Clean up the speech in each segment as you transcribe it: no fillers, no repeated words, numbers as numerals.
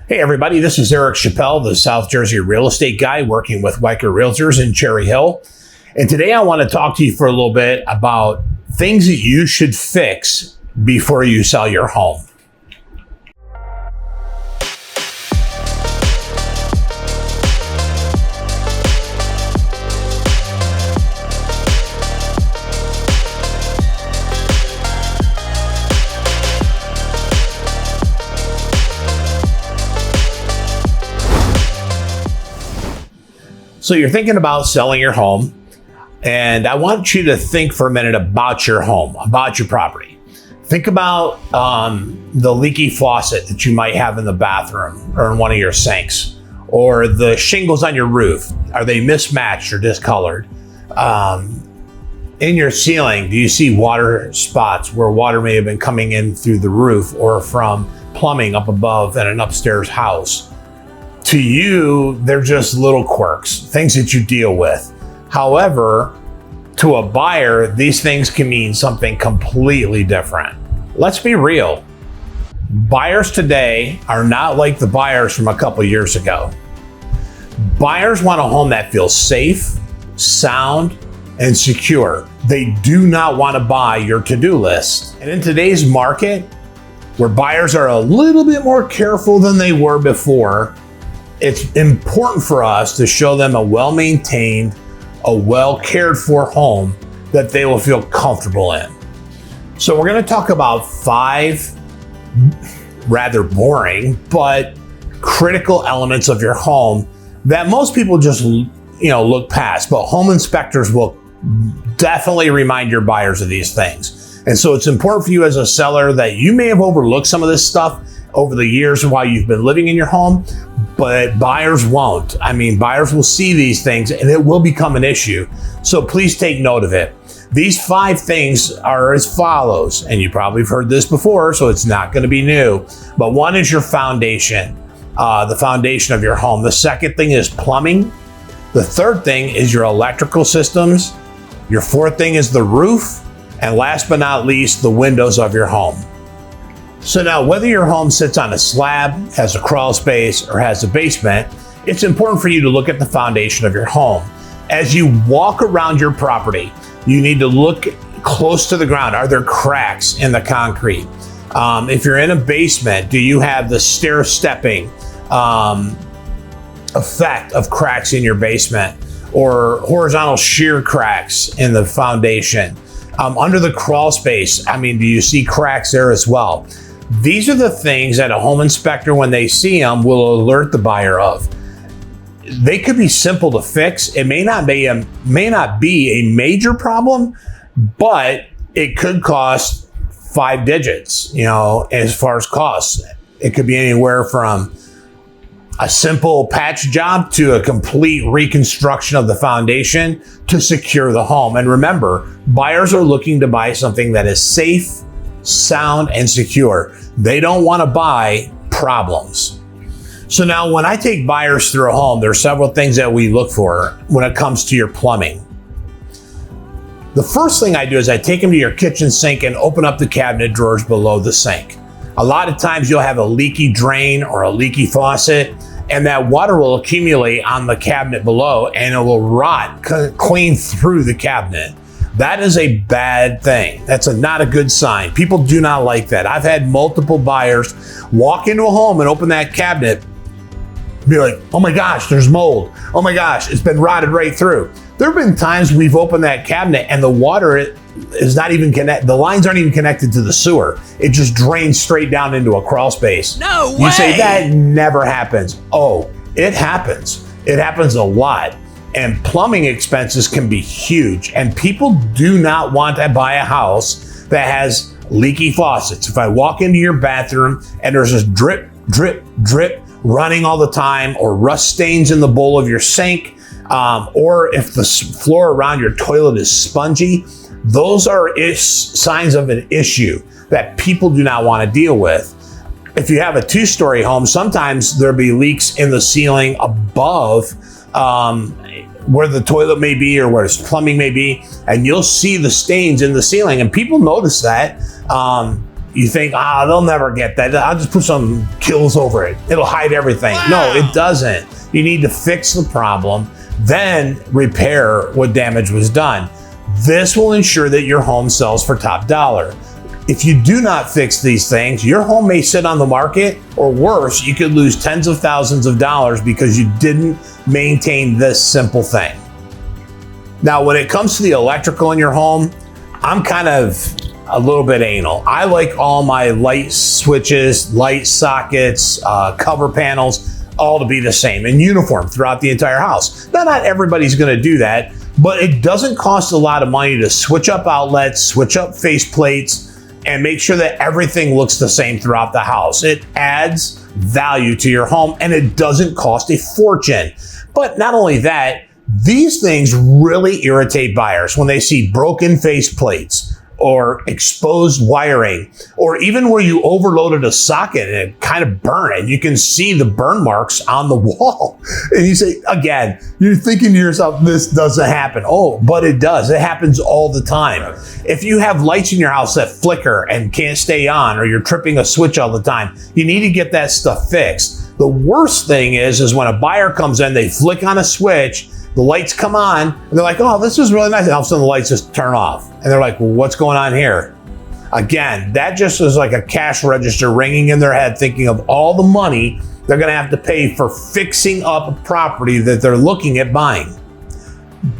Hey everybody, this is Eric Chapelle, the South Jersey real estate guy working with Weichert Realtors in Cherry Hill. And today I want to talk to you for a little bit about things that you should fix before you sell your home. So you're thinking about selling your home, and I want you to think for a minute about your home, about your property. Think about the leaky faucet that you might have in the bathroom or in one of your sinks, or the shingles on your roof. Are they mismatched or discolored? In your ceiling, do you see water spots where water may have been coming in through the roof or from plumbing up above in an upstairs house? To you, they're just little quirks, things that you deal with. However, to a buyer, these things can mean something completely different. Let's be real. Buyers today are not like the buyers from a couple years ago. Buyers want a home that feels safe, sound, and secure. They do not want to buy your to-do list. And in today's market, where buyers are a little bit more careful than they were before, it's important for us to show them a well-maintained, a well-cared-for home that they will feel comfortable in. So we're going to talk about 5 rather boring but critical elements of your home that most people just look past, but home inspectors will definitely remind your buyers of these things. And so it's important for you as a seller that you may have overlooked some of this stuff over the years while you've been living in your home, but buyers won't. I mean, buyers will see these things and it will become an issue. So please take note of it. These 5 things are as follows, and you probably have heard this before, so it's not going to be new. But one is your foundation, the foundation of your home. The second thing is plumbing. The third thing is your electrical systems. Your fourth thing is the roof. And last but not least, the windows of your home. So now, whether your home sits on a slab, has a crawl space, or has a basement, it's important for you to look at the foundation of your home. As you walk around your property, you need to look close to the ground. Are there cracks in the concrete? If you're in a basement, do you have the stair-stepping effect of cracks in your basement, or horizontal shear cracks in the foundation? Under the crawl space, do you see cracks there as well? These are the things that a home inspector, when they see them, will alert the buyer of. They could be simple to fix. It may not be a major problem, but it could cost 5 digits, as far as costs. It could be anywhere from a simple patch job to a complete reconstruction of the foundation to secure the home. And remember, buyers are looking to buy something that is safe, sound, and secure. They don't want to buy problems. So now, when I take buyers through a home, there are several things that we look for when it comes to your plumbing. The first thing I do is I take them to your kitchen sink and open up the cabinet drawers below the sink. A lot of times you'll have a leaky drain or a leaky faucet, and that water will accumulate on the cabinet below and it will rot clean through the cabinet. That is a bad thing. That's not a good sign. People do not like that. I've had multiple buyers walk into a home and open that cabinet, be like, oh my gosh, there's mold. Oh my gosh, it's been rotted right through. There have been times we've opened that cabinet and the water is not even connected. The lines aren't even connected to the sewer. It just drains straight down into a crawl space. No way! You say that never happens. Oh, it happens. It happens a lot. And plumbing expenses can be huge. And people do not want to buy a house that has leaky faucets. If I walk into your bathroom and there's this drip, drip, drip running all the time, or rust stains in the bowl of your sink, or if the floor around your toilet is spongy, those are signs of an issue that people do not want to deal with. If you have a 2-story home, sometimes there'll be leaks in the ceiling above where the toilet may be or where plumbing may be, and you'll see the stains in the ceiling, and people notice that. You think, they'll never get that. I'll just put some kills over it. It'll hide everything. Wow. No, it doesn't. You need to fix the problem, then repair what damage was done. This will ensure that your home sells for top dollar. If you do not fix these things, your home may sit on the market, or worse, you could lose tens of thousands of dollars because you didn't maintain this simple thing. Now, when it comes to the electrical in your home, I'm kind of a little bit anal. I like all my light switches, light sockets, cover panels, all to be the same and uniform throughout the entire house. Now, not everybody's gonna do that, but it doesn't cost a lot of money to switch up outlets, switch up faceplates, and make sure that everything looks the same throughout the house. It adds value to your home and it doesn't cost a fortune. But not only that, these things really irritate buyers when they see broken faceplates or exposed wiring, or even where you overloaded a socket and it kind of burned and you can see the burn marks on the wall. And you say, again, you're thinking to yourself, this doesn't happen. Oh, but it does. It happens all the time. If you have lights in your house that flicker and can't stay on, or you're tripping a switch all the time, you need to get that stuff fixed. The worst thing is when a buyer comes in, they flick on a switch, the lights come on, and they're like, oh, this is really nice. And all of a sudden the lights just turn off. And they're like, well, what's going on here? Again, that just is like a cash register ringing in their head, thinking of all the money they're gonna have to pay for fixing up a property that they're looking at buying.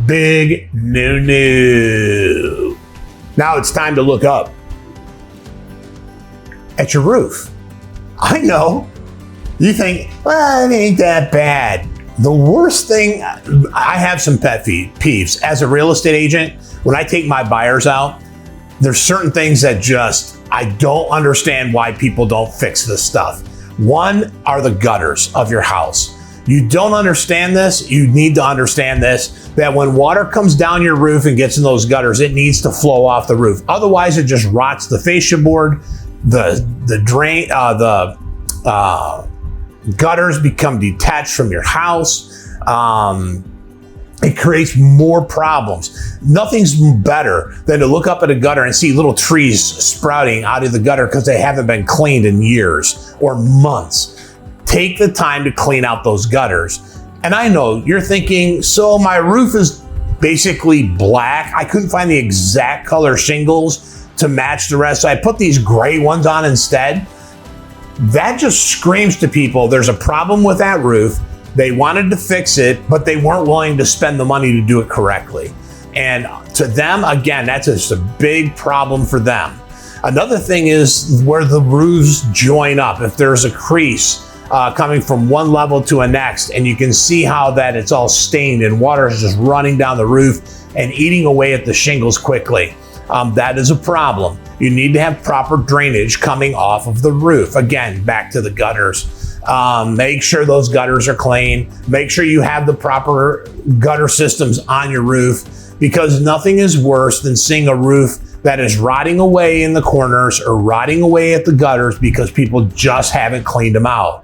Big no. Now it's time to look up at your roof. I know, you think, well, it ain't that bad. The worst thing, I have some pet peeves. As a real estate agent, when I take my buyers out, there's certain things that I don't understand why people don't fix this stuff. One are the gutters of your house. You don't understand this, you need to understand this, that when water comes down your roof and gets in those gutters, it needs to flow off the roof. Otherwise, it just rots the fascia board, the drain, gutters become detached from your house. It creates more problems. Nothing's better than to look up at a gutter and see little trees sprouting out of the gutter because they haven't been cleaned in years or months. Take the time to clean out those gutters. And I know you're thinking, so my roof is basically black. I couldn't find the exact color shingles to match the rest, so I put these gray ones on instead. That just screams to people there's a problem with that roof. They wanted to fix it, but they weren't willing to spend the money to do it correctly. And to them, again, that's just a big problem for them. Another thing is where the roofs join up. If there's a crease coming from one level to a next, and you can see how that it's all stained and water is just running down the roof and eating away at the shingles quickly. That is a problem. You need to have proper drainage coming off of the roof. Again, back to the gutters. Make sure those gutters are clean. Make sure you have the proper gutter systems on your roof, because nothing is worse than seeing a roof that is rotting away in the corners or rotting away at the gutters because people just haven't cleaned them out.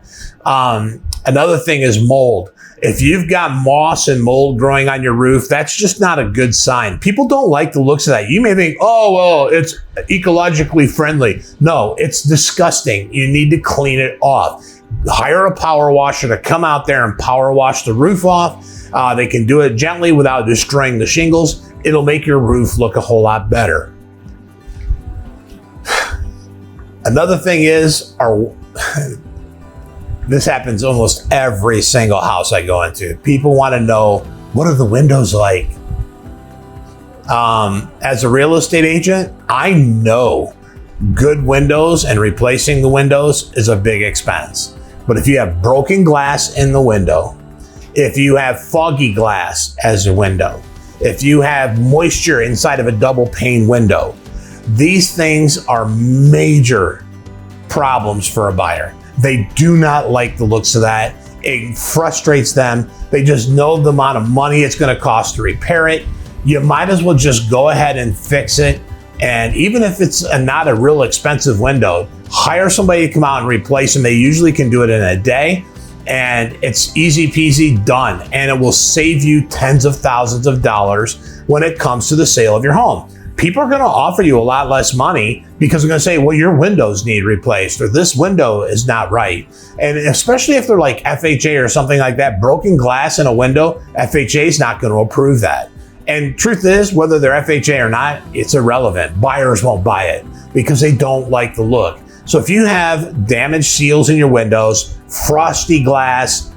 Another thing is mold. If you've got moss and mold growing on your roof, that's just not a good sign. People don't like the looks of that. You may think, oh, well, it's ecologically friendly. No, it's disgusting. You need to clean it off. Hire a power washer to come out there and power wash the roof off. They can do it gently without destroying the shingles. It'll make your roof look a whole lot better. Another thing is, this happens almost every single house I go into. People want to know, what are the windows like? As a real estate agent, I know good windows and replacing the windows is a big expense. But if you have broken glass in the window, if you have foggy glass as a window, if you have moisture inside of a double pane window, these things are major problems for a buyer. They do not like the looks of that. It frustrates them. They just know the amount of money it's going to cost to repair it. You might as well just go ahead and fix it. And even if it's not a real expensive window, hire somebody to come out and replace them. They usually can do it in a day, and it's easy peasy done. And it will save you tens of thousands of dollars when it comes to the sale of your home. people are going to offer you a lot less money because they're going to say, well, your windows need replaced, or this window is not right. And especially if they're like FHA or something like that, broken glass in a window, FHA is not going to approve that. And truth is, whether they're FHA or not, it's irrelevant. Buyers won't buy it because they don't like the look. So if you have damaged seals in your windows, frosty glass,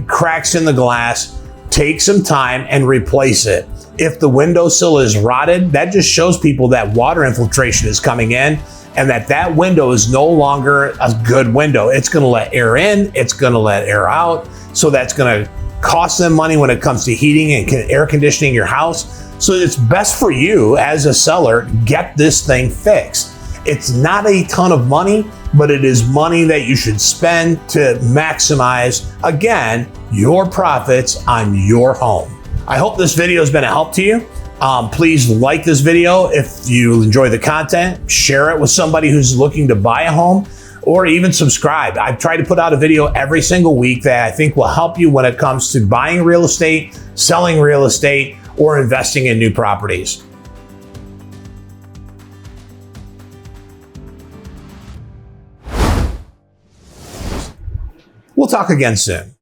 cracks in the glass, take some time and replace it. If the windowsill is rotted, that just shows people that water infiltration is coming in and that window is no longer a good window. It's going to let air in, it's going to let air out. So that's going to cost them money when it comes to heating and air conditioning your house. So it's best for you as a seller, get this thing fixed. It's not a ton of money, but it is money that you should spend to maximize, again, your profits on your home. I hope this video has been a help to you. Please like this video if you enjoy the content, share it with somebody who's looking to buy a home, or even subscribe. I try to put out a video every single week that I think will help you when it comes to buying real estate, selling real estate, or investing in new properties. We'll talk again soon.